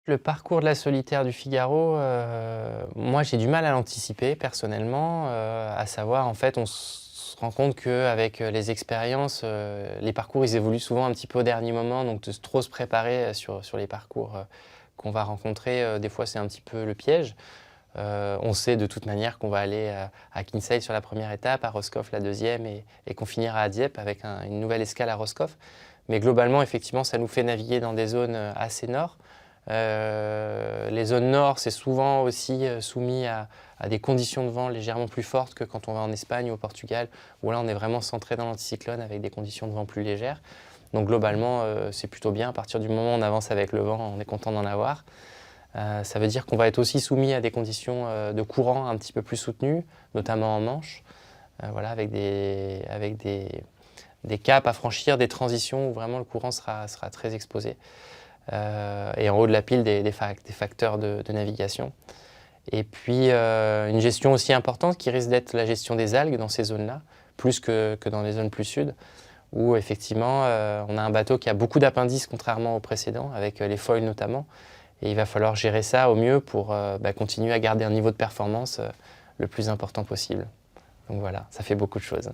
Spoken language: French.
Le parcours de la solitaire du Figaro, moi j'ai du mal à l'anticiper personnellement, à savoir en fait on se rend compte qu'avec, les expériences, les parcours ils évoluent souvent un petit peu au dernier moment donc de trop se préparer, sur les parcours, qu'on va rencontrer, des fois c'est un petit peu le piège. On sait de toute manière qu'on va aller à Kinsale sur la première étape, à Roscoff la deuxième et qu'on finira à Dieppe avec une nouvelle escale à Roscoff. Mais globalement, effectivement, ça nous fait naviguer dans des zones assez nord. Les zones nord, c'est souvent aussi soumis à des conditions de vent légèrement plus fortes que quand on va en Espagne ou au Portugal, où là on est vraiment centré dans l'anticyclone avec des conditions de vent plus légères. Donc globalement, c'est plutôt bien. À partir du moment où on avance avec le vent, on est content d'en avoir. Ça veut dire qu'on va être aussi soumis à des conditions de courant un petit peu plus soutenues, notamment en Manche, voilà, avec des caps à franchir, des transitions où vraiment le courant sera très exposé. Et en haut de la pile, des facteurs de navigation. Et puis une gestion aussi importante qui risque d'être la gestion des algues dans ces zones-là, plus que dans les zones plus sud, où effectivement on a un bateau qui a beaucoup d'appendices contrairement au précédent, avec les foils notamment. Et il va falloir gérer ça au mieux pour continuer à garder un niveau de performance le plus important possible. Donc voilà, ça fait beaucoup de choses.